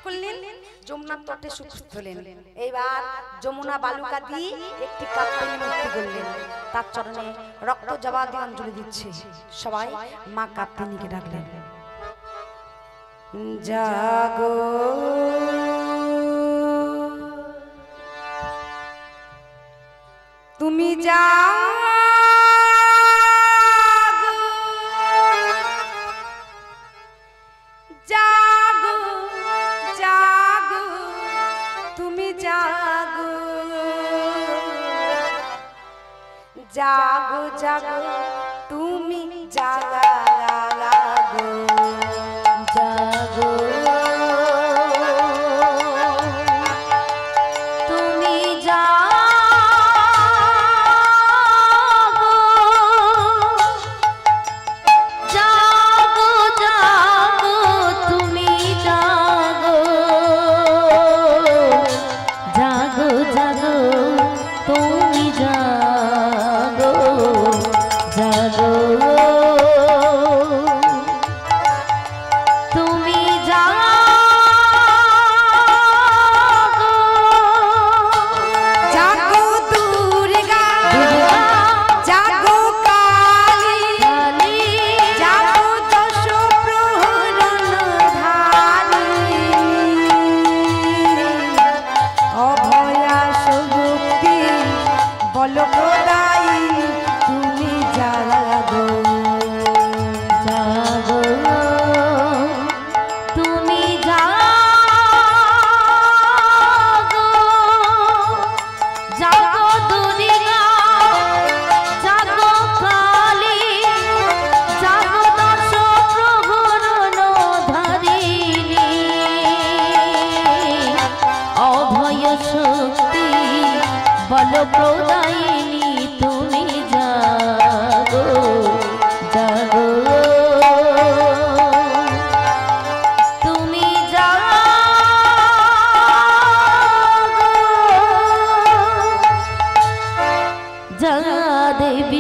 করলেন? যমুনার তটে উপস্থিত হলেন। এইবার যমুনা বালুকা দিয়ে একটি কাত্যায়নী মূর্তি করলেন, তার চরণে রক্ত জবা দিয়ে অঞ্জলি দিচ্ছে। সবাই মা কাত্যায়নীকে ডাকলেন, জাগো তুমি জাগো, জাগো জাগো তুমি জাগো, জাগো জাগো তুমি জাগো, জাগো তুমি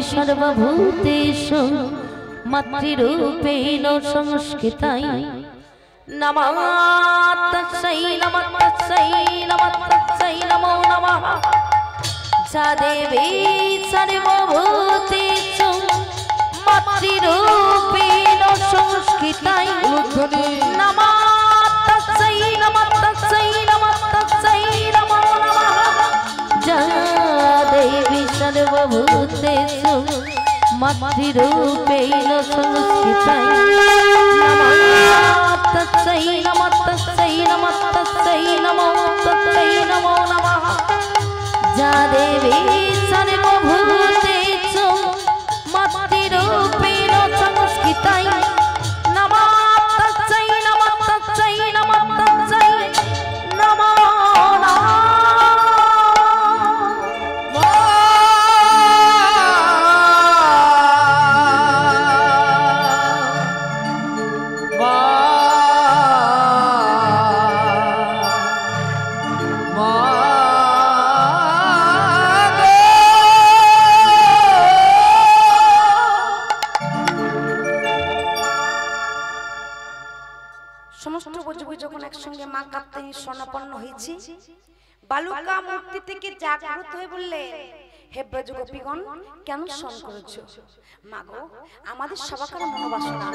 सर्वभूतेषु मातृरूपेण संस्कृताय नमस्तस्यै नमो नमः। जा देवी सर्वभूतेषु मातृरूपेण संस्कृताय नमस्तस्यै नमो नमः। जा देवी सर्वभूतेषु मातृरूपेण संस्कृताय नमस्तस्यै नमो नमः। जा देवी सर्वभूतेषु मातृरूपेण संस्कृताय नमस्तस्यै नमो नमः। স্বর্ণাপন্ন হয়েছি, বালুকা মূর্তি থেকে জাগ্রত হয়ে বললে, হে ব্রজ গোপীগণ কেন শোন করেছো? মাগো, আমাদের সবাকার মনোবাসনা,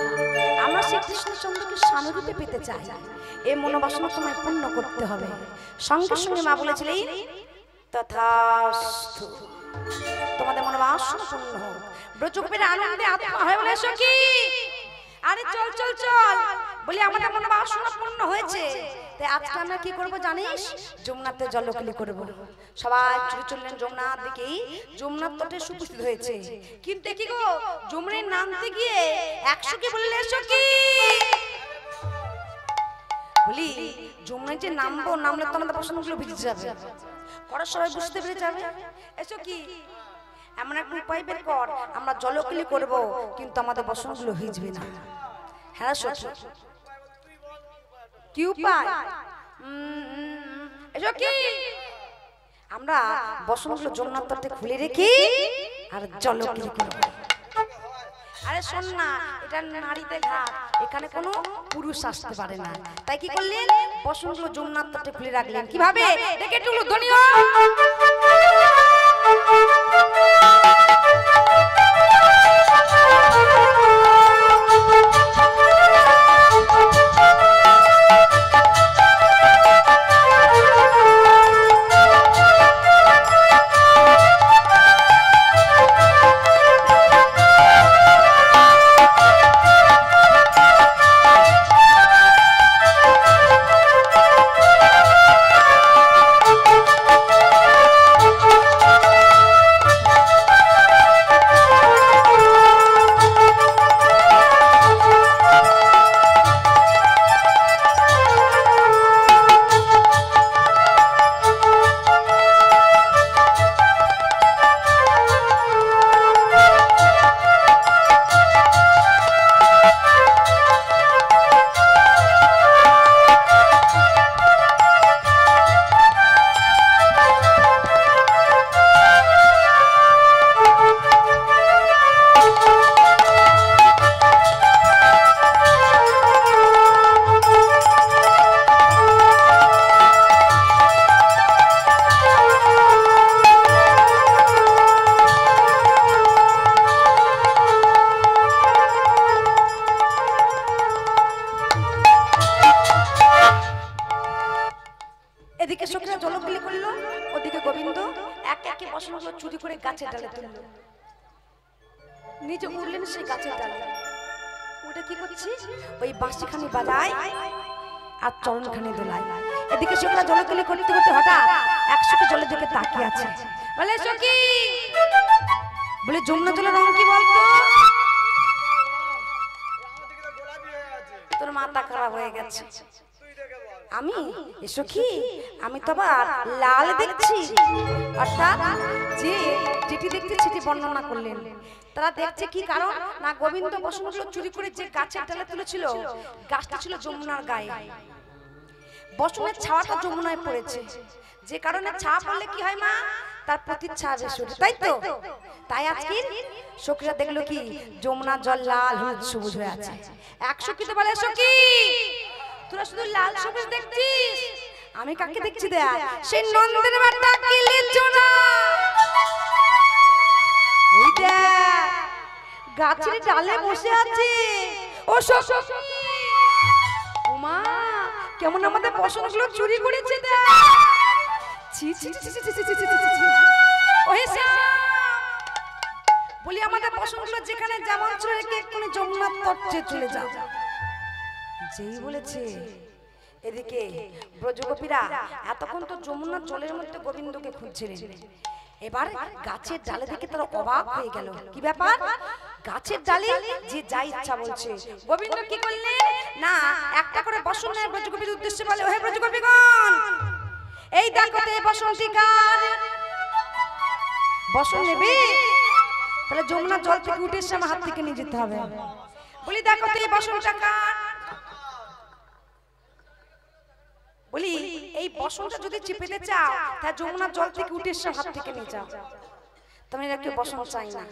আমরা শ্রীকৃষ্ণচন্দ্রকে স্বামীরূপে পেতে চাই। এই মনোবাসনা তোমায় পূর্ণ করতে হবে। সঙ্গে সঙ্গে মা বলেছিলেন, তথাস্তু, তোমাদের মনোবাসনা পূর্ণ হোক। ব্রজ গোপীরা আনন্দে আত্মা হয়ে বলে, সখী আরে চল চল চল, বলি আমাদের মনোবাসনা পূর্ণ হয়েছে, তাই আজকে আমরা কি করব জানিস? যমুনাতে জলকেলি করব। সবাই ছুটে চললেন যমুনার দিকেই। যমুনার তটে উপস্থিত হয়েছে, কিন্তু কি গো, যমুনার নামতে গিয়ে 100 কি বললে, সখী বলি যমুনায় যে নামবো, নামলে তো আমাদের বাসনগুলো ভিজে যাবে, পরে সবাই বুঝতে পেরে যাবে। এসো কি এমন একটা উপায় বের কর, আমরা জলকেলি করব কিন্তু আমাদের বাসনগুলো ভিজবে না। হ্যাঁ সখী, কি উপায়? এসো কি আমরা বসনগুলো যমুনার তটে খুলে রেখে আর জলকেলি করব। আরে শোন না, এটা নারীদের ঘাট, এখানে কোনো পুরুষ আসতে পারে না। তাই কি করলেন, বসনগুলো যমুনার তটে খুলে রাখলেন। কিভাবে, দেখে একটু ধ্বনি হয়। এদিকে সখীরা জলবিলি করলো, ওদিকে গোবিন্দ একে একে বসনগুলো চুরি করে গাছের ডালে তুললো। নিজে উঠলেন সেই গাছের ডালে, ওটা কি করছি, ওই বাঁশিখানি বাজায় আর চরণখানি দোলায়। এদিকে সখীরা জলবিলি করতে করতে হঠাৎ একসঙ্গে জলের দিকে তাকিয়ে আছে। বলে সখী, বলে যমুনা জলের রং কি বলতো? তোর মাথা খারাপ হয়ে গেছে। আমি সখী, আমি তো আবার লাল দেখছি। অর্থাৎ যে যেটি দেখতে সেটি বর্ণনা করলেন। তারা দেখছে কি কারণ না, গোবিন্দ বসনগুলো চুরি করে যে গাছের ডালে তুলেছিল, গাছটা ছিল যমুনার গায়ে। বসনের ছাওয়াটা যমুনায় পড়েছে, যে কারণে ছায়া পড়লে কি হয় মা, তার প্রতিচ্ছায়া বেশি ওঠে, তাই তো? তাই আজকে সখীরা দেখলো কি, যমুনার জল লাল হলুদ সবুজ হয়ে আছে। এক সখী তো বলে, সখী তোরা শুধু লাল সবুজ দেখছিস, আমি কাকে দেখছি দেখ, সেই নন্দের বাটা কিলিচনা। ওই দেখ গাছের ডালে বসে আছে। ও সখী, ওমা কেমন আমাদের বসনগুলো চুরি করেছে দেখ। ছি ছি ছি ছি ছি ছি ছি ছি ছি। ওহে শ্যাম, বলি আমাদের বসনগুলো যেখানে যেমন ছিল রেখে এক্ষুনি যমুনার তটে চলে যাও। যেই বলেছে, এদিকে ব্রজগোপীরা এতক্ষণ তো যমুনার জলের মধ্যে গোবিন্দকে খুঁজছিলেন। এবার গাছের ডালে দেখে তারা অবাক হয়ে গেল। কি ব্যাপার, গাছের ডালে যে যা ইচ্ছা বলছে। গোবিন্দ কি করলেন না, একটা করে বসন নেয় ব্রজগোপীর উদ্দেশ্যে, বলে ওহে ব্রজগোপীগণ, এই দেখো তো এই বসনটি কার? বসন নেবে, তাহলে যমুনার জল থেকে উঠে এসে আমার হাত থেকে নিয়ে যেতে হবে। বলি দেখো তো এই বসনটা কার? বলি এই বসনটা যদি চিপেতে চাও, তাহলে যমুনার জল থেকে উঠে এসে হাত থেকে নিয়ে যাও। তুমি একটু বসন চাই না,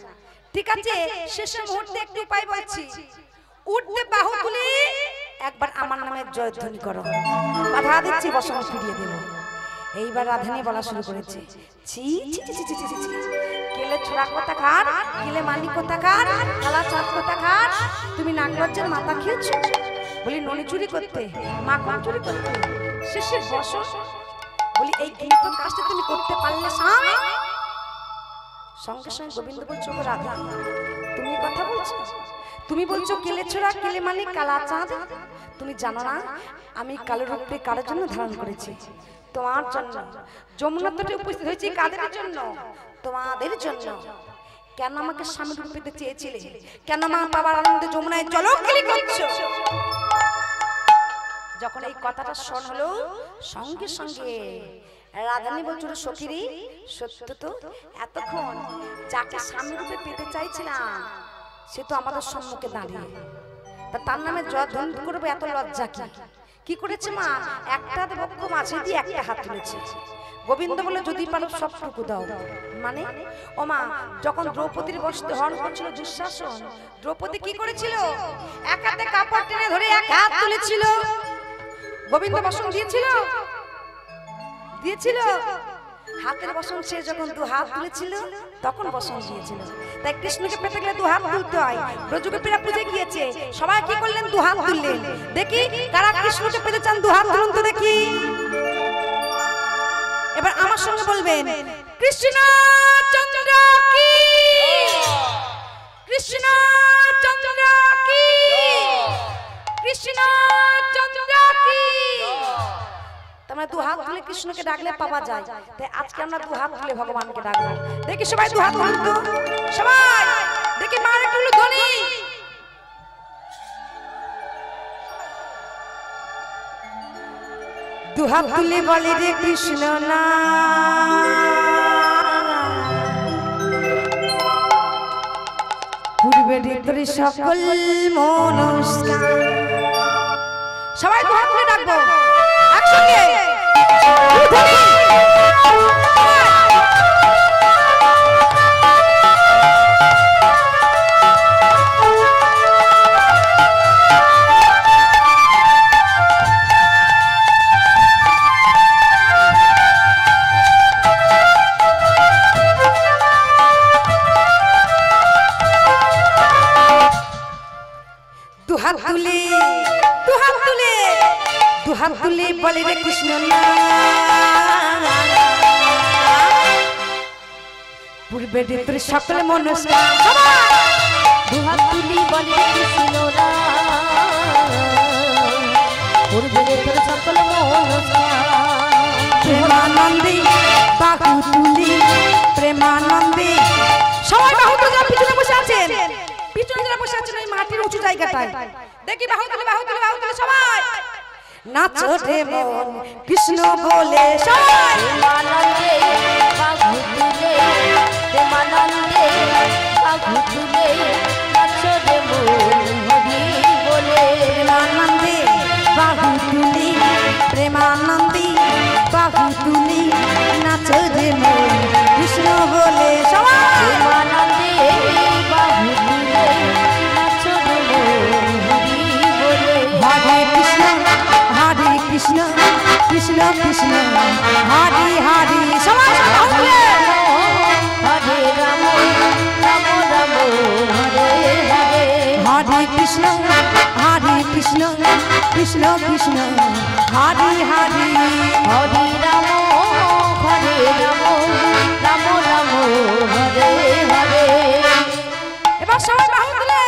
ঠিক আছে? শেষের মুহূর্তে একটু উপায় বলছি, উঠতে বাহু তুলে একবার আমার নামে জয়ধ্বনি করো, বাধা দিচ্ছি বসন ফিরিয়ে দেব। এইবার রাধানী বলা শুরু করেছে, ছি ছি ছি ছি ছি ছি, কেলে ছোড়া কথা খার, কেলে মালিক কথা খার, কালা চাঁদ কথা খার, তুমি নাগরাজ্যের মাথা খেয়েছো। বলি ননি চুরি করতে, মাখন চুরি করতে, শেষে বসন। বলি এই গীত কাজটা তুমি করতে পারলে স্বামী? সঙ্গে সঙ্গে গোবিন্দ বলছো, রাধা তুমি কথা বলছো, তুমি বলছো কেলে ছোড়া, কেলে মালিক, কালা চাঁদ। তুমি জানো না আমি কালো রূপে কারোর জন্য ধারণ করেছি? তোমার জন্য। যমুনার তটে উপস্থিত হয়েছি কাদের জন্য? তোমাদের জন্য। কেন আমাকে স্বামী রূপে পেতে চেয়েছিলে? কেন মা বাবার আনন্দে যমুনায় জলকেলি করছো? যখন এই কথাটা শোন হলো, সঙ্গে সঙ্গে রাধানী বলছিল, সখীরি সত্য তো, এতক্ষণ যাকে স্বামী রূপে পেতে চাইছিলাম সে তো আমাদের সম্মুখে দাঁড়িয়ে, তা তার নামে জয়ধ্বনি করবো এত লজ্জা কি? কি করেছে মা, একটা বক্ষ মাঝে দিয়ে একটা হাত তুলেছে। গোবিন্দ বলে যদি পারো সবটুকু দাও। মানে ও মা, যখন দ্রৌপদীর বসতে হরণ করছিল দুঃশাসন, দ্রৌপদী কি করেছিল? এক হাতে কাপড় টেনে ধরে এক হাত তুলেছিল। গোবিন্দ বসন দিয়েছিল, দিয়েছিল। হাতের বসন সে যখন দু হাত তুলেছিল তখন বসন দিয়েছিল। তাই কৃষ্ণকে পেতে গেলে দু হাত তুলতে হয়। ব্রজগোপীরা পূজে গিয়েছে, সবাই কি করলেন? দু হাত তুললেন। দেখি কারা কৃষ্ণকে পেতে চান, দু হাত তুলুন তো দেখি। এবার আমার সঙ্গে বলবেন, কৃষ্ণ চন্দ্র কি, কৃষ্ণ চন্দ্র কি, কৃষ্ণ চন্দ্র কি। তোমরা দু হাত তুলে কৃষ্ণকে ডাকলে পাওয়া যায়। তাই আজকে আমরা দু হাত তুলে ভগবানকে ডাকবো। দেখি সবাই দু হাত তুলুন তো, সবাই দেখি মার একটু ধ্বনি। দু হাত তুলে বলে রে কৃষ্ণ না, পূর্বে তোরে সকল মনস্কার। সবাই দু হাত তুলে ডাকবো একসঙ্গে। দুহাত তুলে, দুহাত তুলে, দুহাত তুলে বলে রে কৃষ্ণ না, পূর্বে তোর সকল মনস্কার। দুহাত তুলি বলে কৃষ্ণ না, পূর্বে তোর সকল মনস্কার। প্রেমানন্দে বাহু তুলি, প্রেমানন্দে। সবাই বাহু তুলে, যারা পিছনে বসে আছেন, পিছনে যারা বসে আছেন ওই মাটির উঁচু জায়গাটায় দেখি বাহু তুলে, বাহু তুলে, বাহু তুলে সবাই নাচো রে মন কৃষ্ণ বলে। সবাই প্রেমানন্দে বাহু তুলে, প্রেমানন্দে বাহু তুলে, নাচো রে মন হরি বলে। প্রেমানন্দে বাহু তুলি, প্রেমানন্দে বাহু তুলি, নাচো রে মন কৃষ্ণ বলে। সবাই প্রেমানন্দে বাহু তুলে, নাচো রে মন হরি বলে। হরে কৃষ্ণ, হরে কৃষ্ণ, কৃষ্ণ কৃষ্ণ, হরে হরে। সবাই বাহু তুলে। হরে রাম, রাম রাম, হরে হরে। হরে কৃষ্ণ, হরে কৃষ্ণ, কৃষ্ণ কৃষ্ণ, হরে হরে। হরে রাম, হরে রাম, রাম রাম, হরে হরে। এবার সবাই বাহু তুলে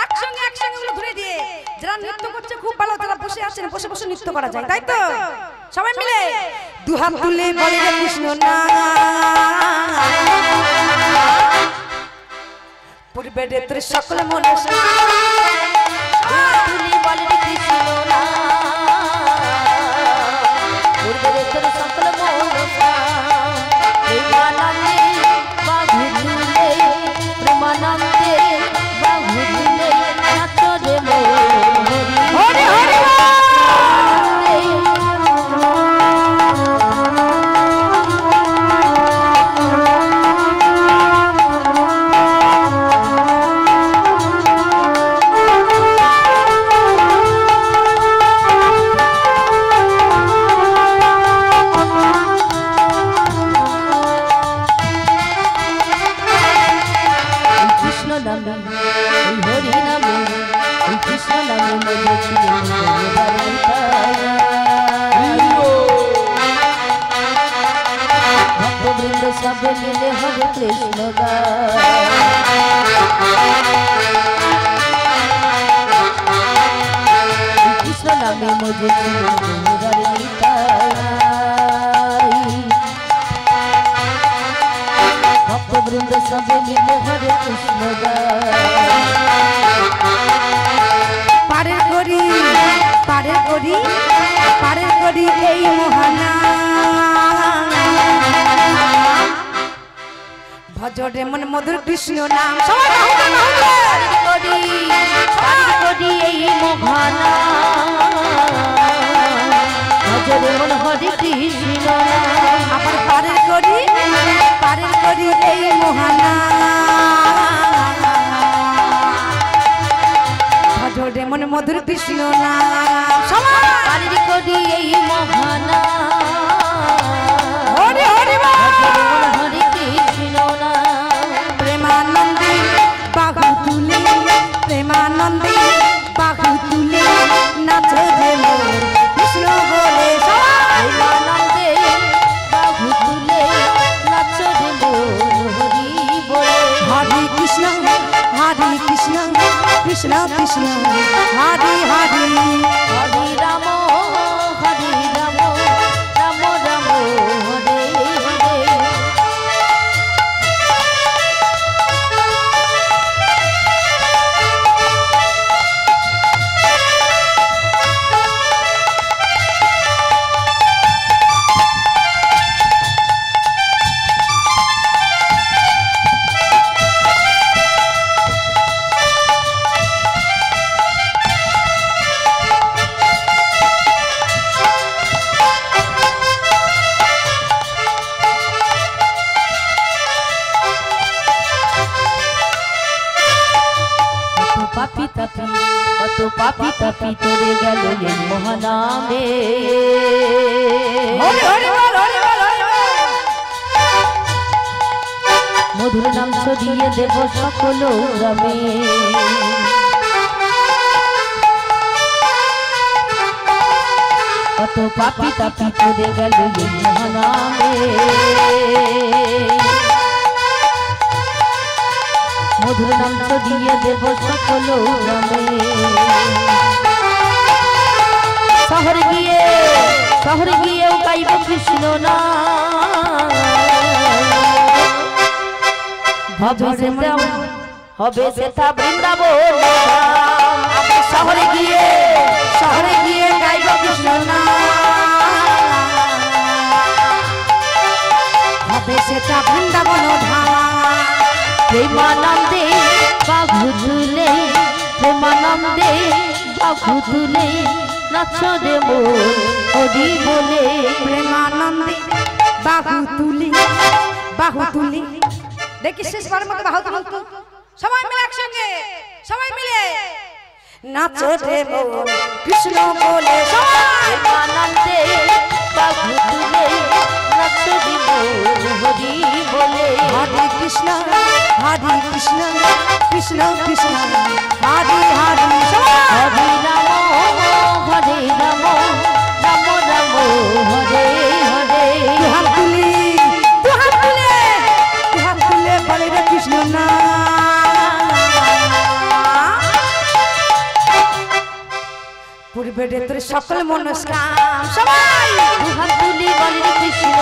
একসঙ্গে একসঙ্গে গুলো ধরে দিয়ে, যারা নৃত্য করছে খুব ভালো, যারা বসে আছেন বসে বসে নৃত্য করা যায়, তাই তো? সবাই মিলে দু হাত তুলে বলে রে কৃষ্ণ না, পূর্বে তোর সকল মনস্কার। তুলি বলে কৃষ্ণ না, পূর্বে তোর সকল মনস্কার। প্রেমানন্দে বাহু তুলে, প্রেমানন্দে বাহু তুলে, নাচো রে মন হরি হরে হরে। কৃষ্ণ নামে, ওই হরি নামে, ওই কৃষ্ণ নামে মজেছিলেন ভক্তবৃন্দ সবে মিলে হরে কৃষ্ণ কৃষ্ণ নামে মজেছিলেন ভক্তবৃন্দ সবে মিলে হরে কৃষ্ণ পারের করি, পারের করি, পারের করি এই মোহনা, ভজরে মন মধুর কৃষ্ণ নাম। সবাই বাহু তুলে, বাহু তুলে। করি এই মোহনা, ভজরে মন হরে কৃষ্ণ আবার পারের করি এই মোহনা ভজরে মন মধুর কৃষ্ণ না পারের করি এই মহানা হরি হরি ভজরে মন হরে কৃষ্ণ প্রেমানন্দে বাহু তুলে প্রেমানন্দে বাহু তুলে নাচো রে মোর কৃষ্ণ বলে প্রেমানন্দে বাহু তুলে নাচো রে মোর হরি বলে হরে কৃষ্ণ কৃষ্ণ কৃষ্ণ হরে হরে হরি রাম রাম রাম হরে হরে পাপি তাপি তোরে গেল এই মহানামে মধুর নাম ছড়িয়ে দেব সকল গ্রামে কত পাপি তাপি তোরে গেল এই মহানামে মধুর নাম ছড়িয়ে দেব সকল গ্রামে শহরে গিয়েও গাইব কৃষ্ণ নাম হবে সেটা বৃন্দাবন শহরে গিয়ে গাইব কৃষ্ণ নাম হবে সেটা বৃন্দাবন ধাম প্রেমানন্দে বাঘু তুলে প্রেমানন্দে বাঘু তুলে নাচ রে মোর হরি বলে প্রেমানন্দে বাহু তুলি দেখি শেষবার মতো বাহু তুলতো সবাই মিলে একসঙ্গে সবাই মিলে নাচ রে মোর কৃষ্ণ বলে প্রেমানন্দে বাঘু তুলে নাচ রে মোর হরি বলে হরে কৃষ্ণ কৃষ্ণ কৃষ্ণ হরে হরে হরে রাম রাম রাম হরে হরে হাত তুলে বলে রে কৃষ্ণ না পূর্বে রে তোর সকল মনস্কাম সবাই হাত তুলি বলে রে কৃষ্ণ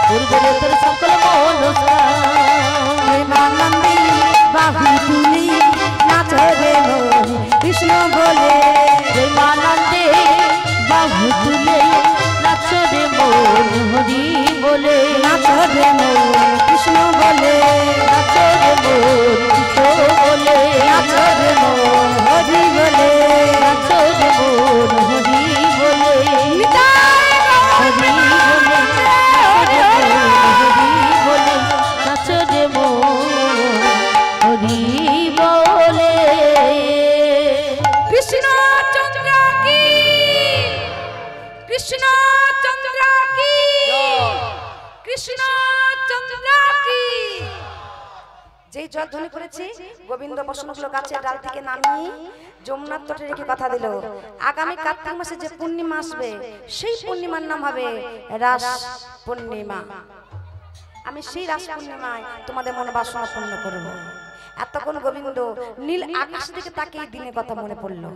পূর্বে তোর সকল মনস্কাম প্রেমানন্দে বাহু তুলি নাচ রে মোর কৃষ্ণ বলে প্রেমানন্দে বাহু তুলে নাচ রে মোর হরি বলে নাচ রে মোর কৃষ্ণ বলে নাচ রে মোর কৃষ্ণ বলে নাচ রে মোর হরি বলে নাচ রে মোর হরি বলে হরি বলে হরি বলে নাচ রে মোর হরি বলে কৃষ্ণ চন্দ্র কি কৃষ্ণ চন্দ্র কি কৃষ্ণ চন্দ্র কি যেই জয়ধ্বনি করেছি গোবিন্দ বসনগুলো গাছের ডাল থেকে নামিয়ে যমুনার তটে রেখে কথা দিল আগামী কার্তিক মাসে যে পূর্ণিমা আসবে সেই পূর্ণিমার নাম হবে রাস পূর্ণিমা আমি সেই রাস পূর্ণিমায় তোমাদের মনোবাসনা পূর্ণ করব এতক্ষণ গোবিন্দ নীল আকাশ থেকে তাকে এই দিনের কথা মনে পড়লো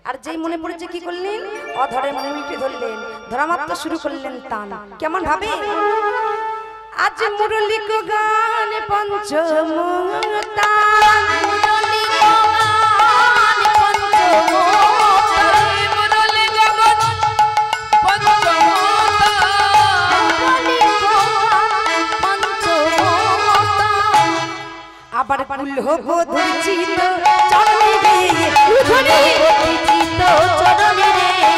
আর যেই মনে পড়েছে কি করলেন অধরে মনে উল্টে ধরলেন ধরামাত্র শুরু করলেন টান কেমন ভাবে আজ মুরলি কো গান পঞ্চমতান মুরলি কো গান পঞ্চমতান মুরলি কো গান পঞ্চমতান মুরলি কো গান পঞ্চমতান আবার কুল হবো ধরিচিত চরণে রে উধরে চিত চরণে রে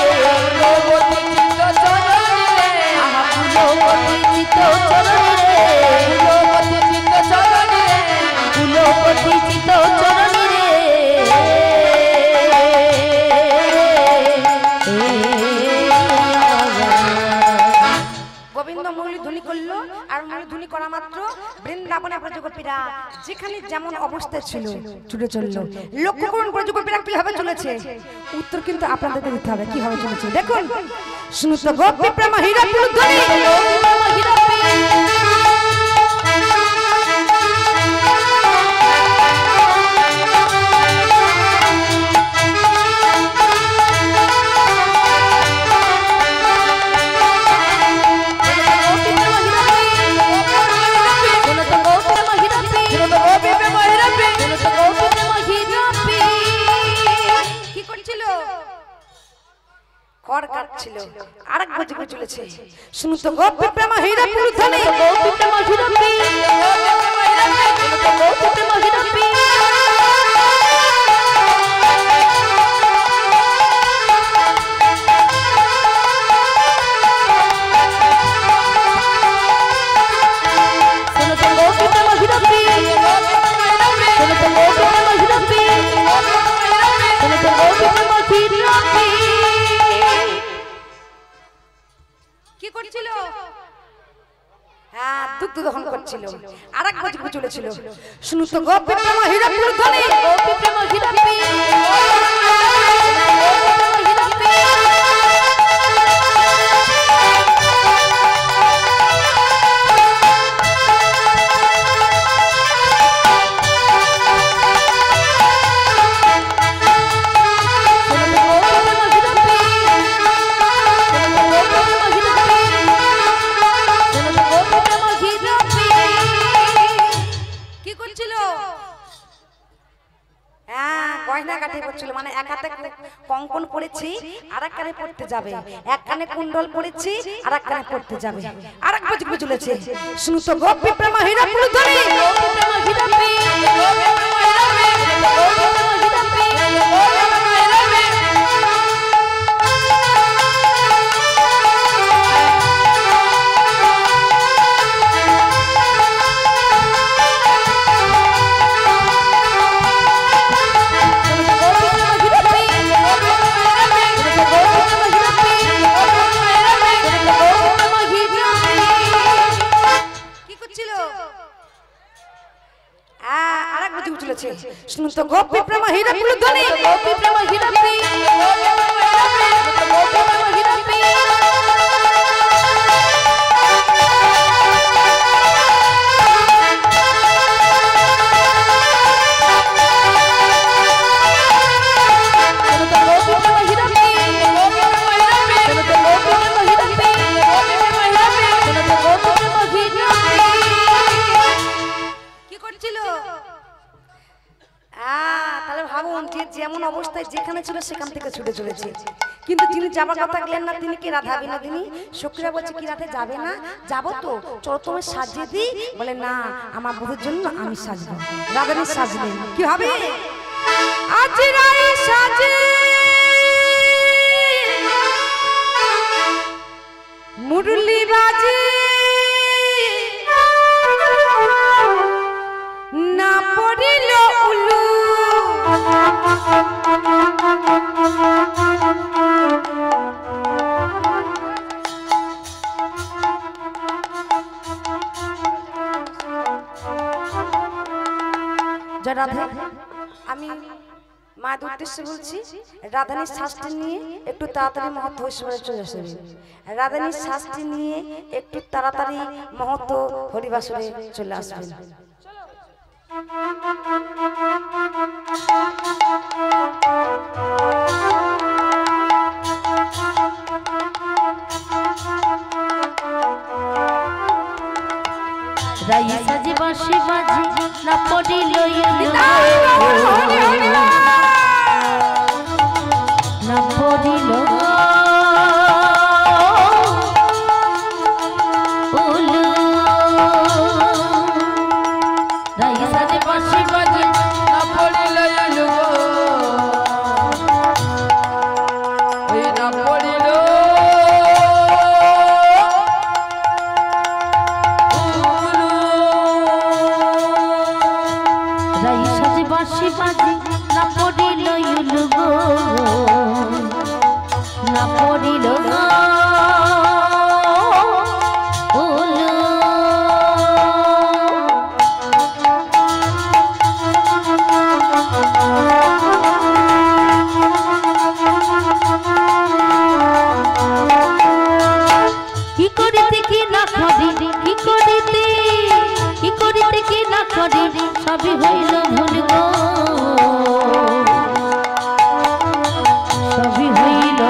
করা মাত্র বৃন্দাবনে ব্রজগোপীরা যেখানে যেমন অবস্থায় ছিল ছুটে চললো। লক্ষ্য করুন ব্রজগোপীরা কিভাবে চলেছে, উত্তর কিন্তু আপনাদেরকে দিতে হবে কিভাবে চলেছে। দেখুন, শুনুত গোপী প্রেম হীরা ধ্বনি, খড় কাটছিল, আরেক বজে চলেছে। শুনুন তো গোপী প্রেম হীরা ধ্বনি, গোপী প্রেম হীরা কি করছিল? হ্যাঁ, দুগ্ধ দহন করছিল, আরেক বজে চলেছিল। শুনুন তো গোপী প্রেম হীরা ধ্বনি, গোপী প্রেম হীরা মানে এক হাতে কঙ্কন পড়েছি, আর এক কানে পড়তে যাবে, এক কানে কুণ্ডল পড়েছি, আর এক কানে পড়তে যাবে, আর এক বজে চলেছে। শুনো তো গোপী প্রেম হীরা ধ্বনি, গোপী প্রেম হীরা শুনুন তো গোপী প্রেম হীরা ধ্বনি, গোপী প্রেম হীরা কি করছিল? তাহলে ভাবুন, যে যেমন অবস্থায় যেখানে ছিল সেখান থেকে ছুটে চলেছে। কিন্তু যিনি যাবার কথা গেলেন না, তিনি কি রাধা বিনোদিনী? সখীরা বলছে কি রাধে যাবে না? যাবো তো, চলো তোমায় সাজিয়ে দিই। বলে না, আমার বধূর জন্য আমি সাজবো। রাধানী সাজলেন, কি হবে? আজ রাই সাজে মুরলি বাজে না পড়িল উলু, রাধা, আমি মায়ের উদ্দেশ্যে বলছি, রাধানীর শাস্তি নিয়ে একটু তাড়াতাড়ি মহৎ হরিবাসরে চলে আসবে। রাধানীর শাস্তি নিয়ে একটু তাড়াতাড়ি মহৎ হরিবাসরে চলে আসবেন। রাই সাজি বাঁশি বাজি না পড়িল না পড়িল উলু, রাই সাজি বাঁশি বাজি না পড়িল উলু, ওই না পড়িল বাঁশি বাজি না পড়িল উলু গো, না পড়িল উলু। করি সবই হইল ভুল গো সবই হইল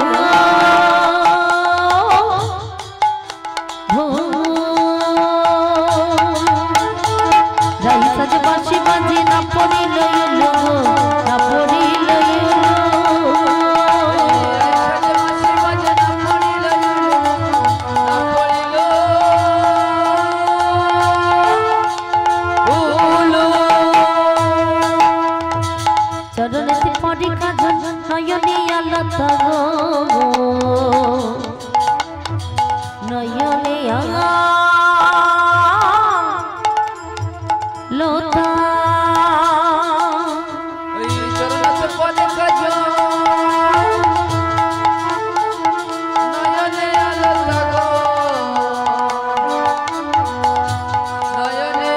রাই সাজে বাঁশি বাজে না পড়িল এলো না পড়িল চরণেতে পড়ি কাজল নয়নে আলতা গো নয়নে লতা ওই চরণেতে পড়ি কাজল নয়নে আলতা গো নয়নে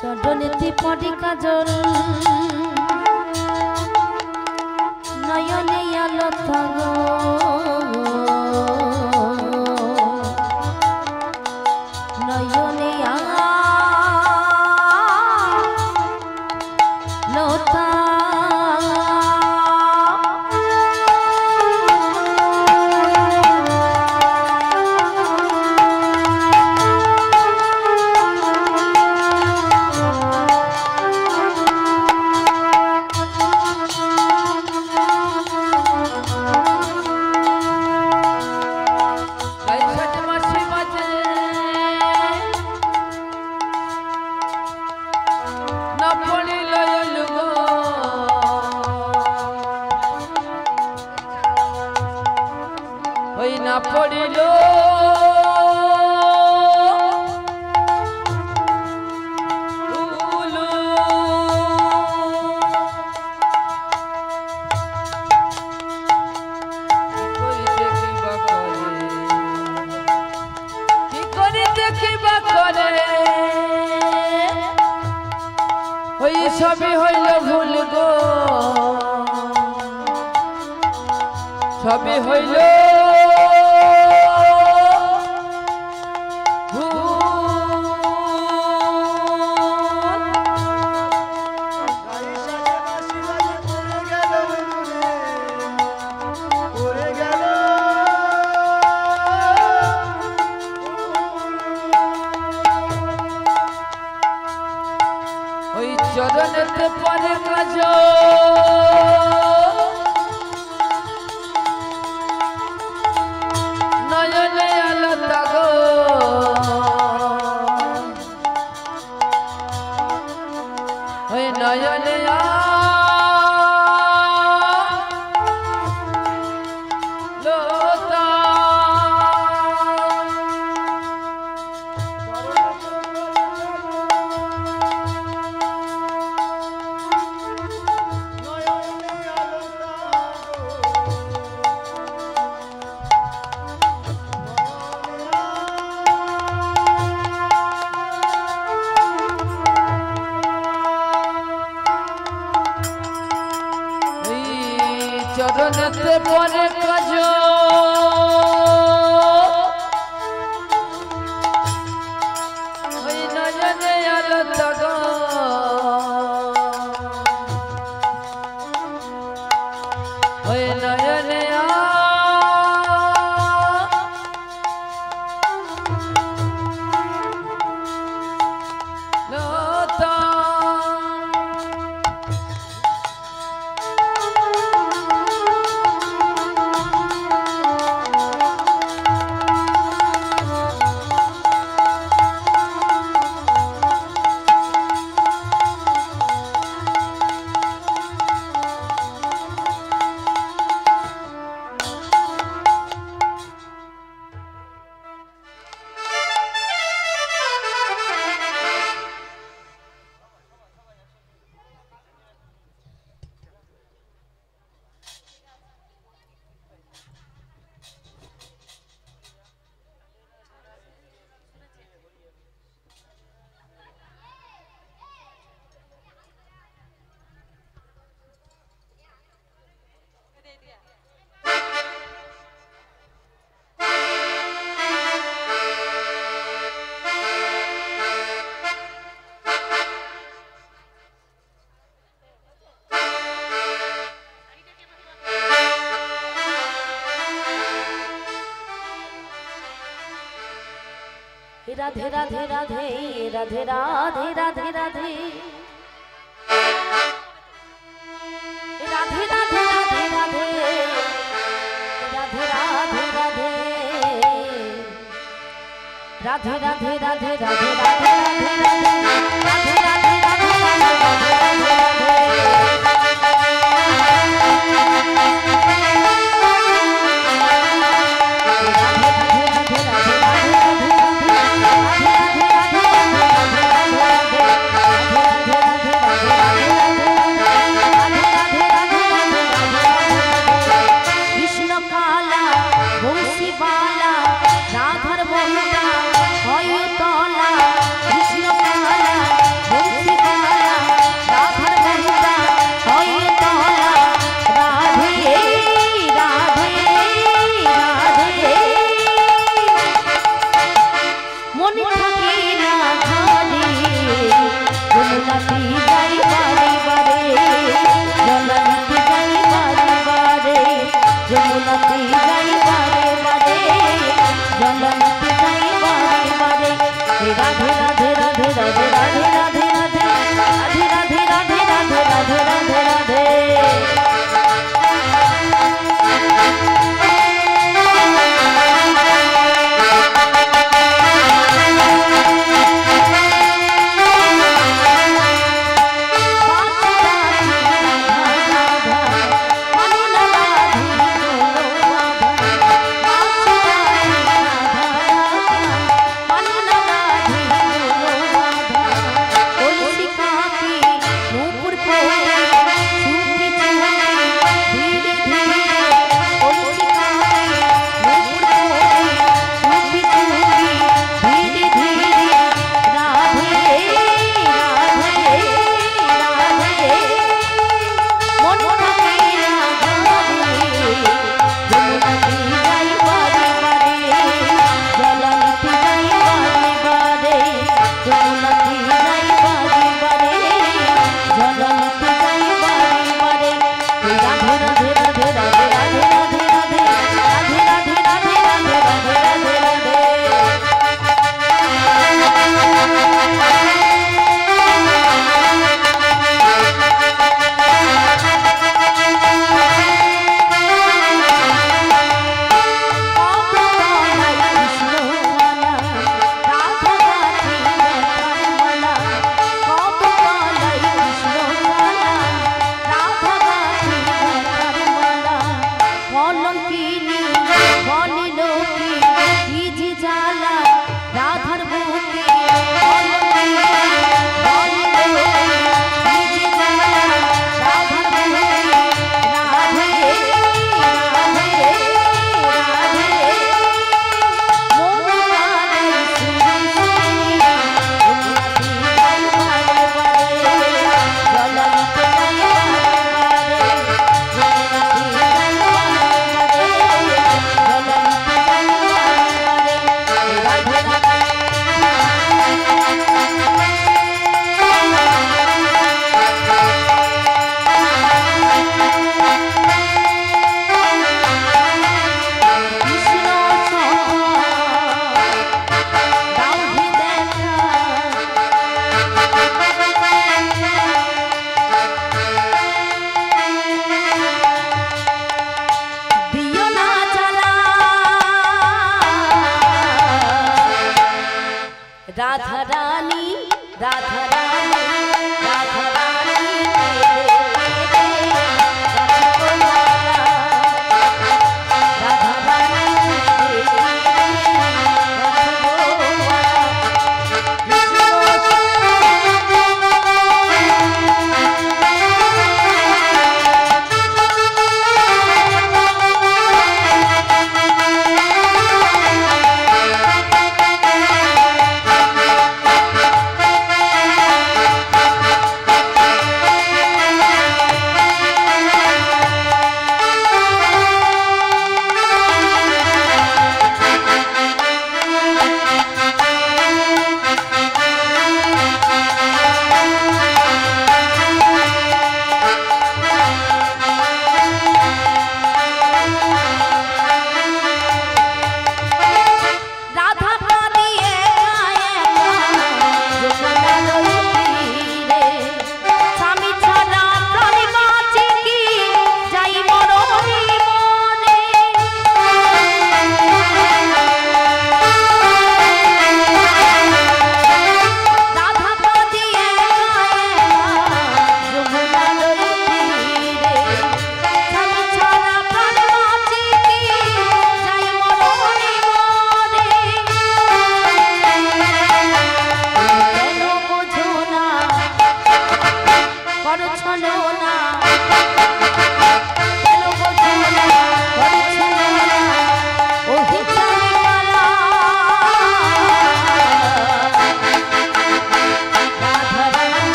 চরণেতে পড়ি কাজল নয়নে আলতা গো নয়নে লতা না পড়িল সবই হইল ভুল গো সবই হইল ওই চরণেতে পড়ে কাজল নয়নে আলতা গো ওই নয়নে লতা চরণেতে পড়ে কাজল ওই নয়নে আলতা গো ওই নয়নে লতা রাধে রাধে রাধে রাধে রাধে রাধে রাধে রাধে রাধে রাধে রাধে রাধে রাধে রাধে রাধে রাধে রাধে রাধে রাধে राधा रानी राधा रानी राधा रानी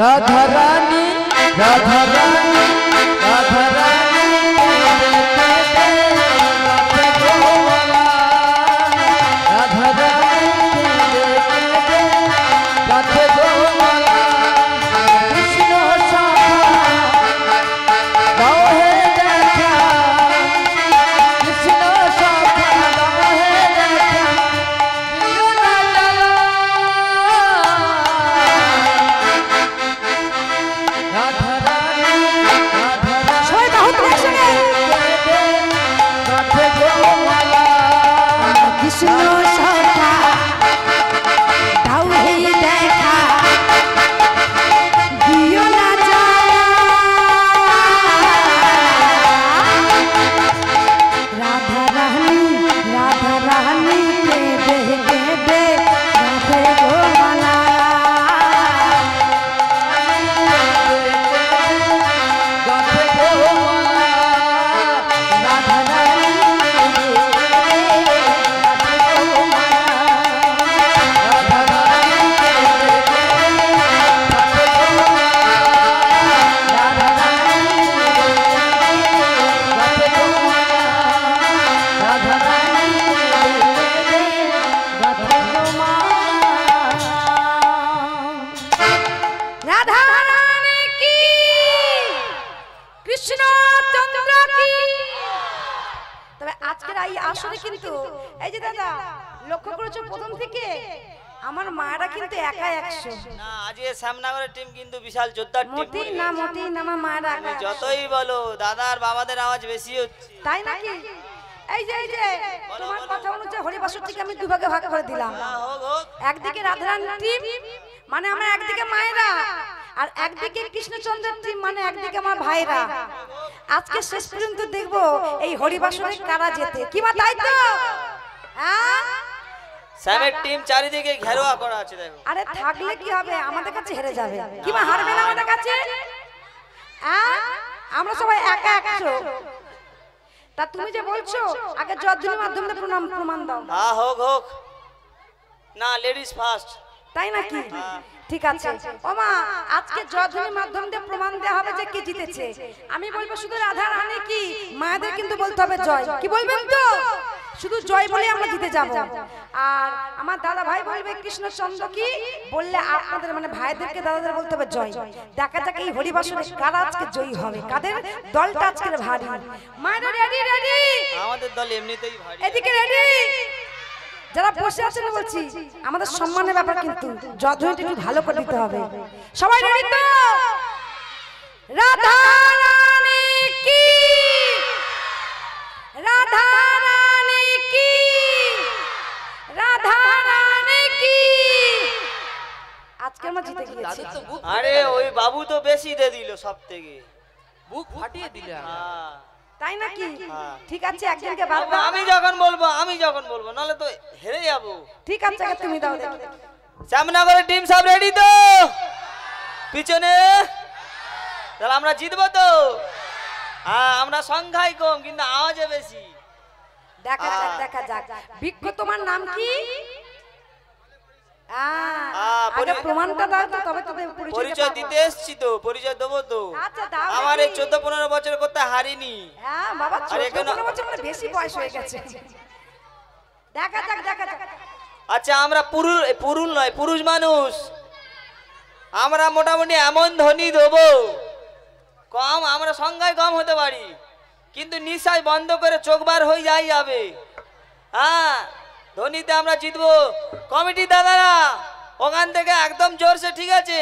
রাধা রানী রাধা রানী রাধা রানী রাধা রানী রাধে গোমালা কৃষ্ণ শাখা গাও হে দেখা কৃষ্ণ শাখা গাও হে দেখা রাধা রানী রাধা রানী সবাই বাহু তুলে একসঙ্গে। রাধে গোমালা কৃষ্ণ সখা দাও হে দেখা দিও না জ্বালা। রাধা রানী কেঁদে কেঁদে রাধে গোমালা। রাধে গোমালা রাধা রানী রাধা রানী রাধা রানী কি কৃষ্ণ চন্দ্র কি। তবে আজকের এই আসরে কিন্তু এই যে দাদা লক্ষ্য করেছো প্রথম থেকে আমার মায়েরা কিন্তু একা 100। না আজকে শ্যামনগরের টিম কিন্তু বিশাল যোদ্ধার টিম। মোটেই না আমার মায়েরা একা 100। যতই বলো দাদার বাবাদের আওয়াজ বেশি হচ্ছে। তাই নাকি? এই যে তোমার কথা অনুযায়ী হরিবাসর থেকে আমি দুভাগে ভাগ করে দিলাম। হোক হোক একদিকে রাধারানী টিম মানে আমরা একদিকে মায়েরা, আর একদিকে কৃষ্ণচন্দ্রের টিম মানে একদিকে আমার ভাইরা। আজকে শেষ পর্যন্ত দেখবো এই হরিবাসরে কারা যেতে, কি বা তাই তো? হ্যাঁ শ্যামের টিম চারিদিকে ঘেরোয়া করা আছে দেখো। আরে থাকলে কি হবে, আমাদের কাছে হেরে যাবে। কি বা হারবে না আমাদের কাছে? হ্যাঁ আমরা সবাই একা 100। তা তুমি যে বলছো আগে জর্জনের মাধ্যমে প্রমাণ দাও। হ্যাঁ হোক হোক। না লেডিস ফার্স্ট। তাই নাকি? ঠিক আছে ও মা, আজকে জর্জনের মাধ্যম দিয়ে প্রমাণ দেওয়া হবে যে কে জিতেছে। আমি বলবো শুধু রাধা রানী কি, মায়েদের কিন্তু বলতে হবে জয়। কি বলবেন তো? শুধু জয় বলে আমরা জিতে যাব। আর আমার দাদা ভাই বলবে কৃষ্ণচন্দ্র কি, বললে আপনাদের মানে ভাইদেরকে দাদাদের বলতে হবে জয়। দেখা যাক এই হরিবাসরে কারা আজকে জয়ী হবে, কাদের দলটা আজকে ভারী। মায়েরা রেডি রেডি, আমাদের দল এমনিতেই ভারী। এদিকে রেডি। যারা বসে আছেন বলছি আমাদের সম্মানের ব্যাপার, কিন্তু জর্জনটা একটু ভালো করে দিতে হবে। সবাই রেডি তো? রাধা রানী কি, রাধা রানী কি, রাধা রানী কি। আজকে আমরা জিতে গিয়েছি। আরে ওই বাবু তো বেশি দিয়ে দিল সব থেকে, বুক ফাটিয়ে দিলে হ্যাঁ। তাই নাকি? হ্যাঁ। ঠিক আছে একজনকে বাদ দাও। আমি যখন বলবো নাহলে তো হেরে যাবো। ঠিক আছে আগে তুমি দাও দেখি। শ্যামনগরের টিম সব রেডি তো? পিছনে তাহলে আমরা জিতবো তো? হ্যাঁ আমরা সংখ্যায় কম কিন্তু আওয়াজে বেশি। দেখা যাক দেখা যাক। বৃক্ষ তোমার নাম কি? আগে প্রমাণটা দাও তো, তবে তো পরিচয় দিতে এসছি তো, পরিচয় দেবো তো। আচ্ছা দাও। আমার এই 14-15 বছর করতে হারিনি। হ্যাঁ বাবা, আর এখানে 14 বছর মানে বেশি বয়স হয়ে গেছে। দেখা যাক দেখা যাক। আচ্ছা আমরা পুরুষ মানুষ, আমরা মোটামুটি এমন ধ্বনি দেবো, কম আমরা সংখ্যায় কম হতে পারি কিন্তু নিশায় বন্ধ করে চোখ বার হয়ে যাবে। হ্যাঁ ধ্বনিতে আমরা জিতবো। কমিটি দাদারা ওখান থেকে একদম জোরসে, ঠিক আছে?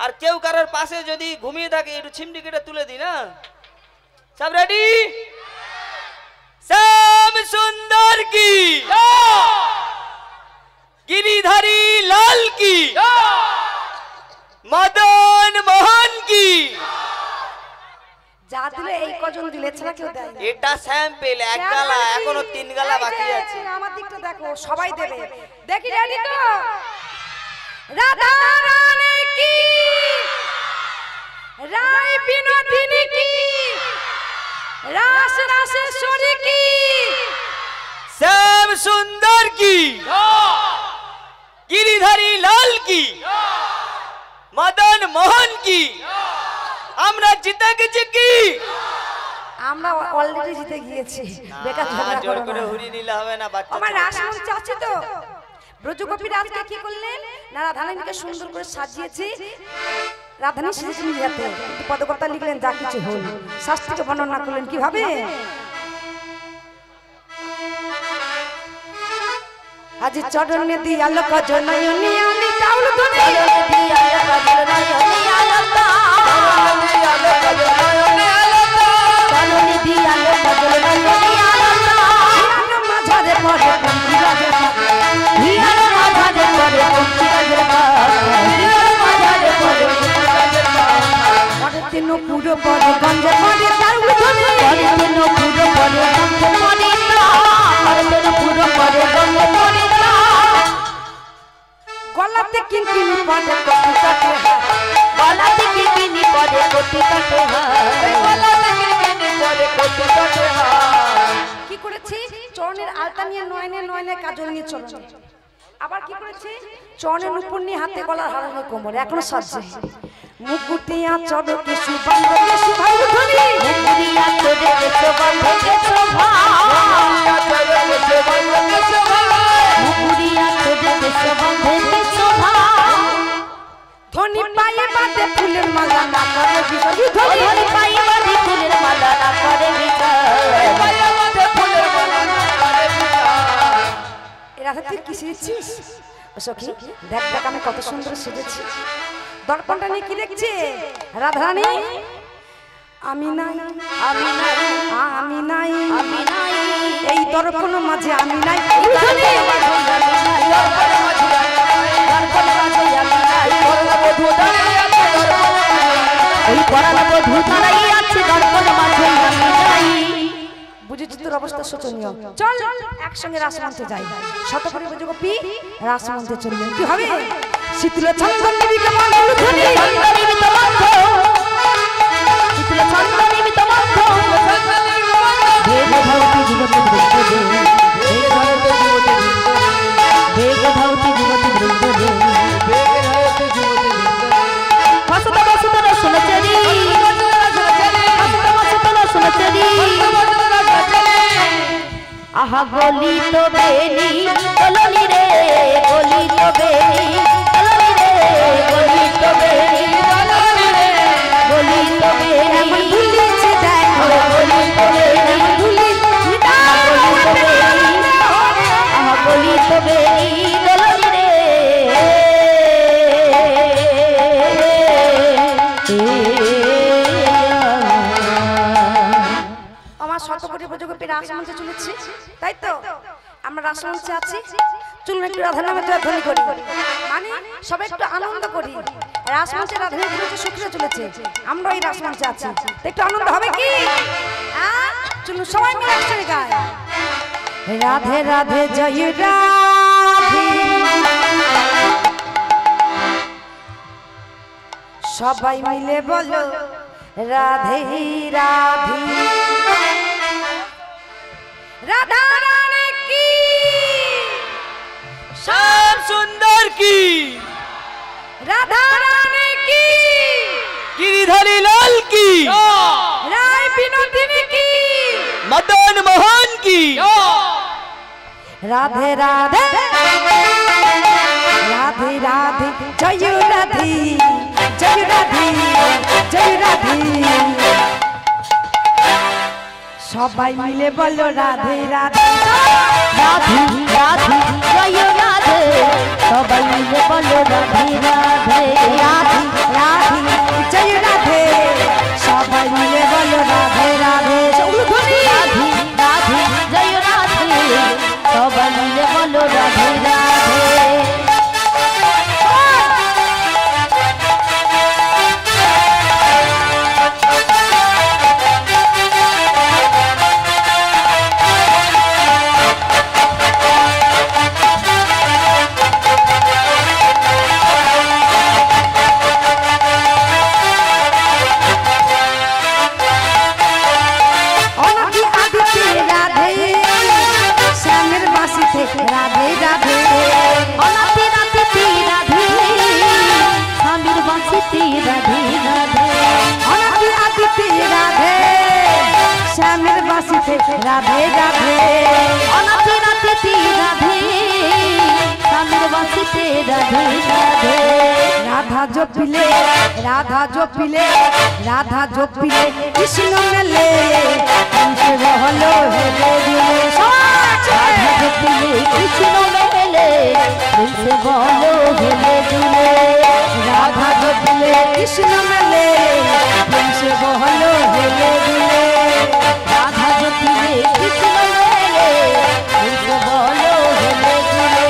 আর কেউ কারোর পাশে যদি ঘুমিয়ে থাকে একটু ছিমটি কেটে তুলে দিই না। সব রেডি? শ্যাম সুন্দর কি, गिरिधारी लाल की, मदन मोहन की। যা দিলে এই কজন দিলে, ছাড়া কেউ দেয় না। এটা স্যাম্পল, এক গালা, এখনো 3 গালা বাকি আছে। আমার দিকটা দেখো, সবাই দেবে। দেখি রেডি তো? রাধা রানী কি, রায় বিনোদিনী কি, রাস রাসেশ্বরী কি, श्याम सुंदर की, गिरिधारी लाल की, मदन मोहन কি? আমরা জিতে গেছি কি? আমরা অলরেডি জিতে গিয়েছি, বেকার ঝগড়া জোর করো করে না। হুড়ি নিলে হবে না বাচ্চা। আমার রাসমঞ্চে আছে তো, ব্রজগোপী রাজকে কি করলেন না, রাধারানীকে সুন্দর করে সাজিয়েছি। রাধারানী সেজেছে নিজে হাতে, পদকর্তা লিখলেন যা কিছু হল, শাস্ত্রকে বর্ণনা করলেন কিভাবে। আজি চরণে দিয়াল কজনয়নি আলি চাউল ধরে মাঝারে পড়ে তিন পুরো পড়ে গঞ্জে পড়ে চাউল ধরে গলাতে কিনকিনি পড়ে কটি কাটে কি করেছি চরণের আলতা নিয়ে নয়নে নয়নে কাজল নিয়ে চরণ, আবার কি করেছি চরণের উপর নিয়ে হাতে গলার হারানো কোমরে এখনো সাজছে। মুকুটিয়া চড়কে সুবান্ধ সুভাগ ধরি ধনী পায়ে বাঁধে ফুলের মালা না করে বিজয় ধরি এরা তুই কি শিখছিস সখী? দেখ দেখ আমি কত সুন্দর সেজেছি। দর্পণটা নিয়ে কি দেখছে রাধারানী? আমি নাই আমি নাই আমি নাই আমি নাই, এই দর্পণ মাঝে আমি নাই, বুঝেছি তোর অবস্থা শোচনীয়। চল একসঙ্গে রাসমঞ্চে যাই। শতকরি ব্রজগোপী রাসমঞ্চে চললেন কি হবে? শীতল চন্দন নিবিকে মঙ্গল ধ্বনি আহা গলি তো বেনি গলি রে গলি তো বেনি গলি রে গলি তো বেনি গলি তো বেনি ভুলিছে দেখো গলি তো বেনি আহা গলি তো বেনি গলি রে আমার শতকরি ব্রজগোপী রাসমঞ্চে চলেছি, তাই তো আমরা রাসমঞ্চে আছি। চলুন একটু রাধা নামে ধ্বনি করি, মানে সবাই একটু আনন্দ করি। রাসমঞ্চে রাধারানী চলেছে, শুক্রিয়া চলেছে, আমরা এই রাসমঞ্চে আছি, তো একটু আনন্দ হবে কি? চলুন সবাই মিলে একসঙ্গে গাই রাধে রাধে জয় রাধে, সবাই মিলে বলো রাধে রাধে। রাধা রানী কি শ্যাম সুন্দর কি, রাধা রানী কি, গিরিধারী লাল কি, রায় বিনোদিনী কি, মদন মোহন কি। রাধে রাধে রাধে রাধে জয় রাধে জয় রাধে জয় রাধে, সবাই মিলে বলো রাধে রাধে রাধে রাধে জয় রাধে সবাই মিলে বলো রাধে রাধে রাধে রাধে জয় রাধে, সবাই মিলে বলো রাধে রাধে। রাধে রাধে জয় রাধে সবাই মিলে বলো রাধে রাধে। বাসিতে রাধে রাধে অনাথি নাতিতি রাধে কানের বাসিতে রাধে রাধে রাধা জপিলে রাধা জপিলে রাধা জপিলে কৃষ্ণ মেলে সে বহলো হেলে দিলে রাধা জপিলে কৃষ্ণ মেলে সে বলো হেলে দুলে রাধা জপিলে কৃষ্ণ মেলে সে বহলো হেলে দিলে রাধা জপিলে কৃষ্ণ মেলে সে বলো হেলে দুলে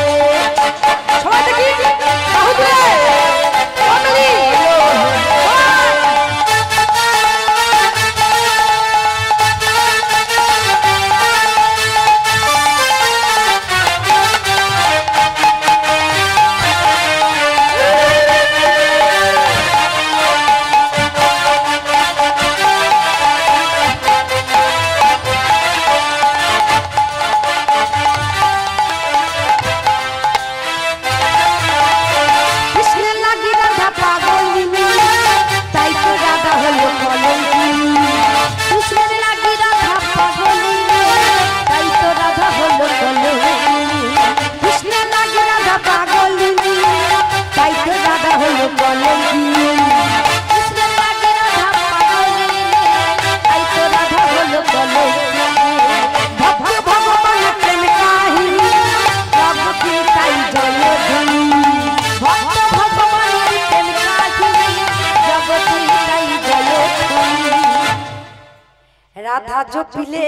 সবাই দেখি বাহু তুলে কমলি রাধা জপিলে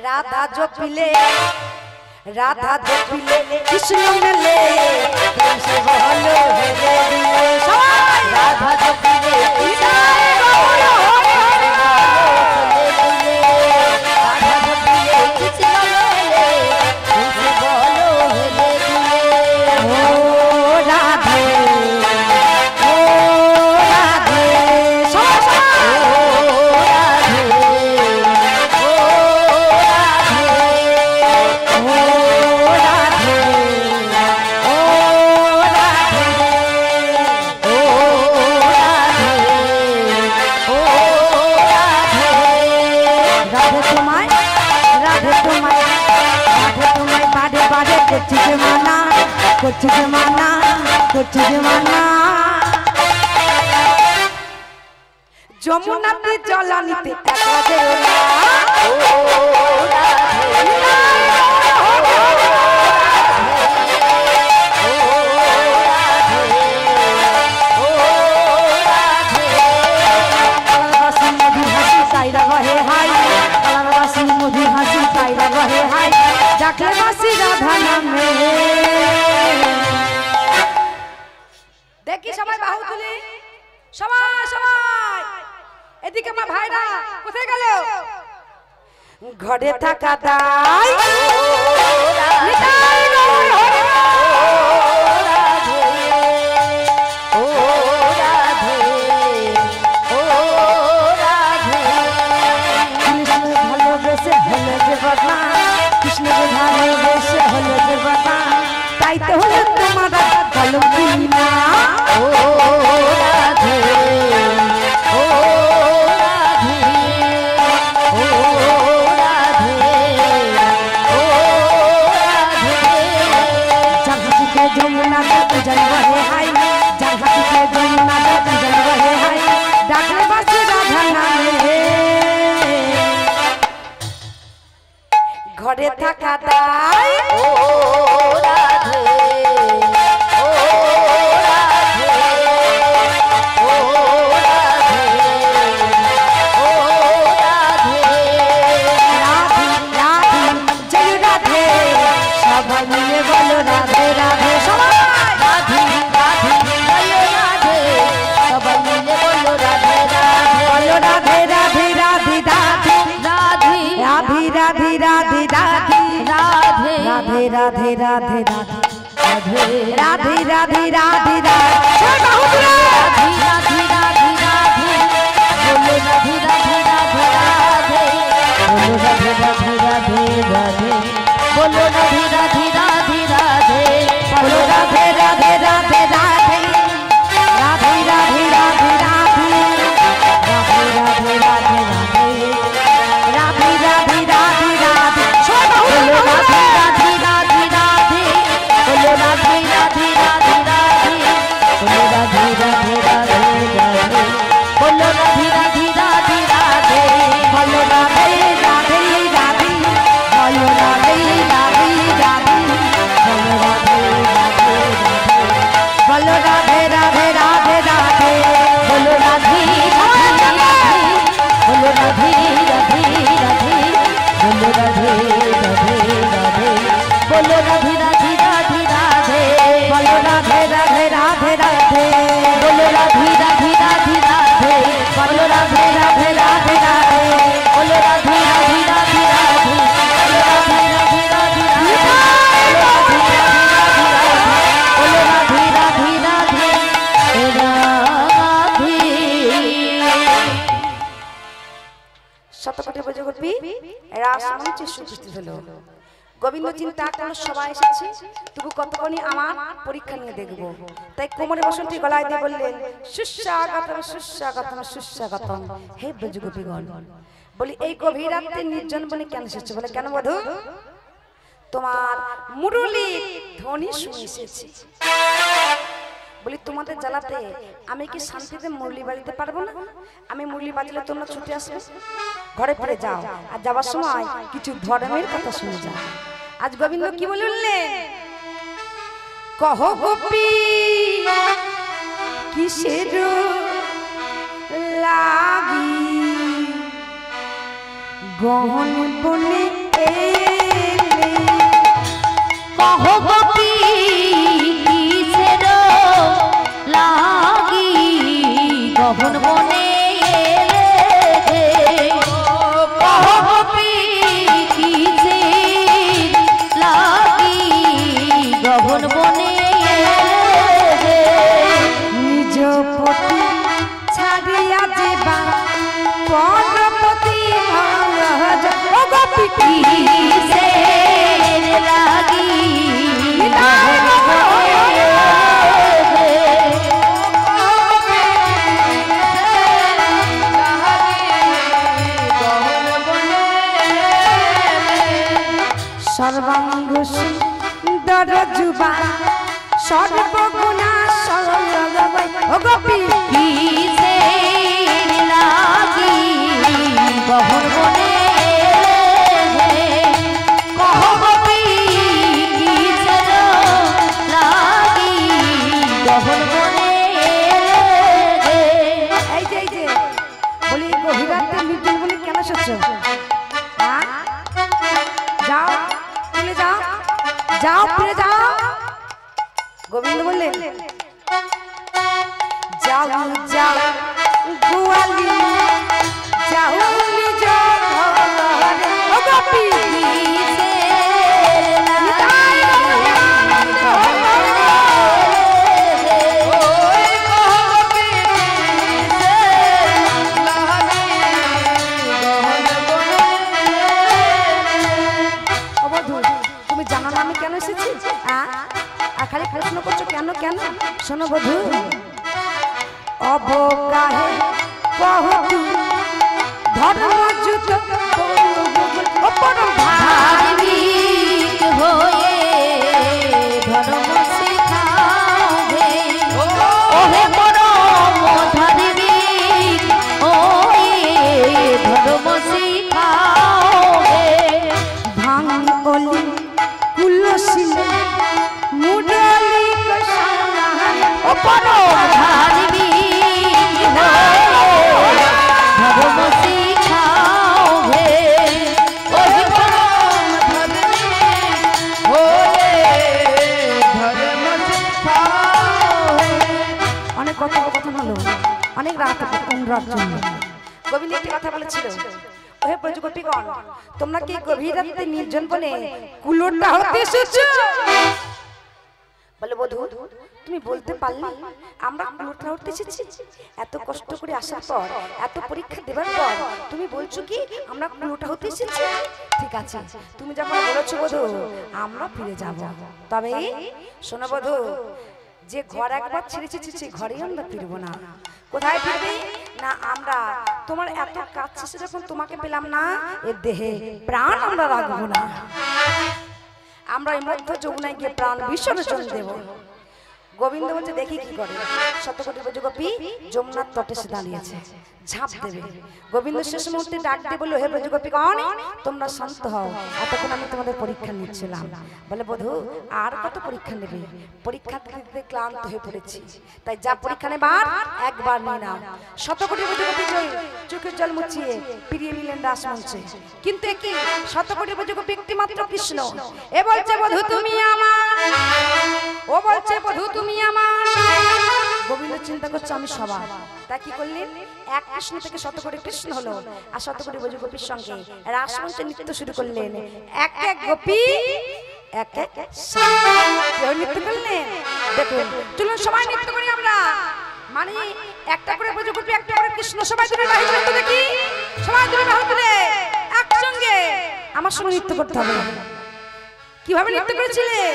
রাধা জপিলে রাধা জপিলে কৃষ্ণ মেলে সে বহলো হেলে দিলে সবাই রাধা জপিলে কৃষ্ণ বলো হেলে দুলে রাধা জপিলে কৃষ্ণ মেলে সে বলো হেলে দুলে ও রাধে ও রাধে সবাই कुछ जमाना যমুনাতে জলানিতে একলা যেও না দেখি সবাই বাহু তুলি সবাই সবাই এদিকে আমার ভাইরা কোথায় গেল ঘরে থাকা দাই নিতাই গৌর হরি ভালোবেসে হলো যে বাবা কৃষ্ণকে ভালোবেসে হলো যে বাবা তাই তো হলো তোমার কলম না ও রাধে ও রাধে ও রাধে ও রাধে जहाँ के जमुना दे जलवा है हाय जहाँ के जमुना दे जलवा है हाय डाकले बासी राधा नामे घरे थाका दाई ও রাধে ও রাধে ও রাধে ও রাধে राधे राधे जय राधे सबाई मिले बोलो राधे राधे सबाई রাধে রাধে জয় রাধে সবাই মিলে বলো রাধে রাধে बोलो राधे राधे राधे राधे রাধে राधे राधे राधे राधे রাধे राधे राधे राधे राधे রাধে राधे राधे राधे राधे जय बाहु तुले রাধে রাধে রাধে বলো রাধে রাধে রাধে রাধে বলো রাধে রাধে রাধে রাধে বলো রাধে রাধে রাধে রাধে बोलो राधे राधे राधे राधे राधे राधे राधे राधे राधे राधे राधे राधे राधे রাধে রাধে রাধে রাধে বলো রাধে রাধে রাধে রাধে বলো রাধে রাধে রাধে রাধে বলো রাধে রাধে রাধে রাধে বলো রাধে রাধে রাধে রাধে বলো রাধে রাধে রাধে রাধে বলো রাধে রাধে রাধে রাধে। শতকোটি ব্রজগোপী রাসমঞ্চে উপস্থিত হলো। গোবিন্দ চিন্তা করলো সবাই এসেছে, তবু কতক্ষণই আমার পরীক্ষা নিয়ে দেখবো। তাই কোমরে বসন্তি গলায় দিয়ে বললেন, সুস্বাগতম সুস্বাগতম সুস্বাগতম হে ব্রজগোপীগণ। বলি এই গভীর রাত্রে নির্জন বনে কেন এসেছে? বলে কেন বধূ? তোমার মুরলি ধ্বনি শুনে এসেছি। বলি তোমাদের জ্বালাতে আমি কি শান্তিতে মুরলি বাজাতে পারবো না? আমি মুরলি বাজলে তোমরা ছুটে আসবে, ঘরে ফিরে যাও, আর যাবার সময় কিছু ধর্মের কথা শুনে যাও। আজ গোবিন্দ কি বলে উঠলেন, কহ গোপী কিসের লাগি গহন বনে এলে। কহ গোপী কিসের লাগি গহন বনে এলে, কহ গোপী কিসের লাগি গহন বনে এলে। নিজ পতি ছাড়িয়া যেবা পরপতি মহারাজ ও গোপী কিসের লাগি গহন বনে এলে। সর্বাঙ্গ সুন্দর যুবা সর্বগুণা সরল ও গোপী কিসের লাগি গহন বনে এলে। কহ গোপী কিসের লাগি গহন বনে এলে। এই যে বলি গভীরাতে নির্জন বলে কেন এসেছো? হ্যাঁ? যাও ফিরে যাও, যাও ফিরে যাও। গোবিন্দ বললেন, যাও যাও গোয়ালি যাও নিজ ঘরে ও গোপী কিসের লাগি গহন বনে ও বধূ, তুমি জানো না আমি কেন এসেছি? আর খালি প্রশ্ন করছো কেন কেন? শোনো বধূ, অবগাহে কহতু ধর্মযুত ও পরম ধার্মিক হয়ে ধর্ম শিখাও হে। ওহে পরম ধার্মিক হয়ে ধর্ম শিখাও হে। ভাঙ অলি কুলশীল মুরলি কসালাহান ও পরম ধার্মিক হয়ে ধর্ম শিখাও হে। ওহে পরম ধার্মিক অনেক কথোপকথন হলো, অনেক রাত অনুরাগ জন্য। গোবিন্দ একটি কথা বলেছিল, ওহে ব্রজগোপীগণ, তোমরা কি গভীর রাতে নির্জন বনে কুলোটা হতে এসেছো? বলে বধূ, তুমি বলতে পারলে আমরা কুলোটা হতে এসেছি? এত কষ্ট করে আসার পর, এত পরীক্ষা দেবার পর তুমি বলছো কি আমরা কুলোটা হতে এসেছি? ঠিক আছে, তুমি যখন বলেছো বধূ, আমরা ফিরে যাব। তবে শোনো বধূ, যে ঘর একবার ছেড়েছি সেই ঘরেই আমরা ফিরবো না। কোথায় ফিরবি না? আমরা তোমার এত কাজ শেষে যখন তোমাকে পেলাম না, এর দেহে প্রাণ আমরা রাখবো না। আমরা এই মধ্য যমুনায় গিয়ে প্রাণ বিসর্জন দেব। গোবিন্দ বলছে দেখি কি করে। শতকোটি ব্রজগোপী যমুনার তটে এসে দাঁড়িয়েছে, ঝাঁপ দেবে। গোবিন্দ শেষ মুহূর্তে ডাক দিয়ে বললো, হে ব্রজগোপীগণ, তোমরা শান্ত হও, এতক্ষণ আমি তোমাদের পরীক্ষা নিচ্ছিলাম। বলে, বধূ আর কত পরীক্ষা নেবে? পরীক্ষা দিতে ক্লান্ত হয়ে পড়েছি, তাই যা পরীক্ষা নেবার একবার নিয়ে নাও। শতকোটি ব্রজগোপী চোখের জল মুছিয়ে ফিরিয়ে নিলেন রাসমঞ্চে। কিন্তু একই শতকোটি ব্রজগোপী একটি মাত্র কৃষ্ণ। এ বলছে, বধূ তুমি আমার, ও বলছে, বধূ তুমি আমার। গোবিন্দ চিন্তা করছে আমি সবার। তা কি করলেন? এক কৃষ্ণ থেকে শতকোটি কৃষ্ণ হলো, আর শতকোটি ব্রজগোপীর সঙ্গে রাসমঞ্চে নৃত্য শুরু করলেন। এক এক গোপী এক এক কেউ নৃত্য করলেন। দেখুন, চলুন সবাই নৃত্য করি আমরা। মানে একটা করে ব্রজগোপী, একটা করে কৃষ্ণ, সবাই দূরে বাহির করতে দেখি, সবাই দূরে বাহির করে একসঙ্গে আমার সঙ্গে নৃত্য করতে হবে। কিভাবে নৃত্য করেছিলেন?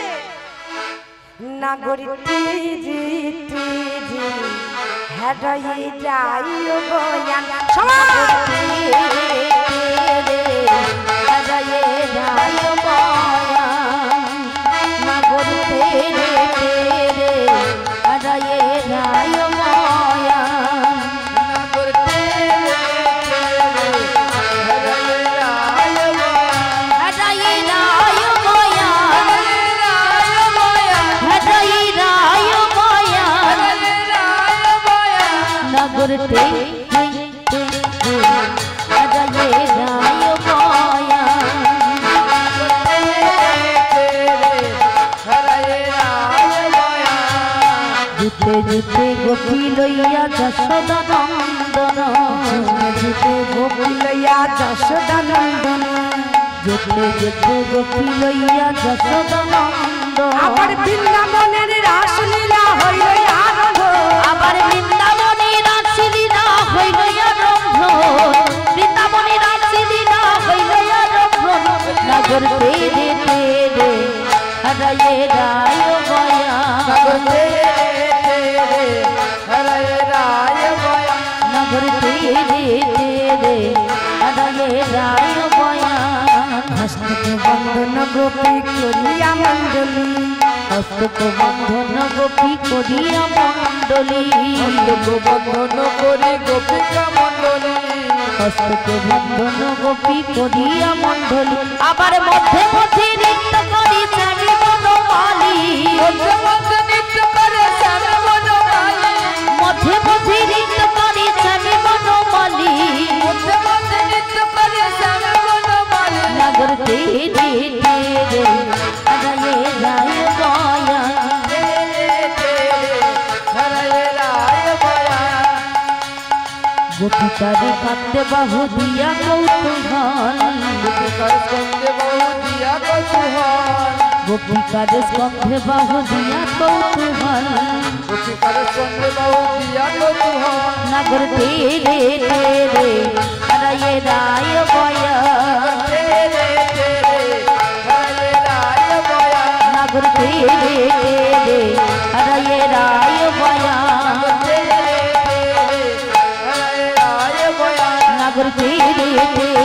নাগরিক হেডাই যাইও বয়ান, গোপী লইয়া যশোদা নন্দন, গোপী লইয়া যশোদা নন্দন, যেতে যেতে গোপী লইয়া যশোদা নন্দন। আবার বৃন্দাবনের রাসলীলা হইল আরম্ভ, আবার বৃন্দাবনের রাসলীলা হইল আরম্ভ, বৃন্দাবনের রাসলীলা হইল আরম্ভ। নগর তেরে তেরে হরায়ে রায় বয়া, নগর তেরে তেরে হরায়ে রায় বয়া। হস্তক বন্ধন গোপী করিয়া মণ্ডলী, হস্তক বন্ধন গোপী করিয়া মণ্ডলী, হস্তক বন্ধন করি গোপিকা মণ্ডলী, হস্তক বন্ধন গোপী করিয়া মণ্ডলী। আবার মধ্যে মধ্যে নৃত্য করি শ্যামী বনমালী, মধ্যে মধ্যে নৃত্য করে শ্যামী বনমালী, মধ্যে মধ্যে নৃত্য করি শ্যামী বনমালী, মধ্যে মধ্যে নৃত্য করে শ্যামী বনমালী। নগর তেরে তেরে হরায়ে রায় বয়া, গোপিকারে কাঁদতে বাহু দিয়া কৌতূহল, গোপিকারে স্কন্ধে বাহু দিয়া কৌতূহল, গোপিকারে স্কন্ধে বাহু দিয়া কৌতূহল, গোপিকারে স্কন্ধে বাহু দিয়া কৌতূহল। নগর তেরে তেরে হরায়ে রায় বয়া, তেরে তেরে হরায়ে রায় বয়া, নগর তেরে তেরে হরায়ে রায় বয়া, তেরে তেরে হরায়ে রায় বয়া, নগর তেরে তেরে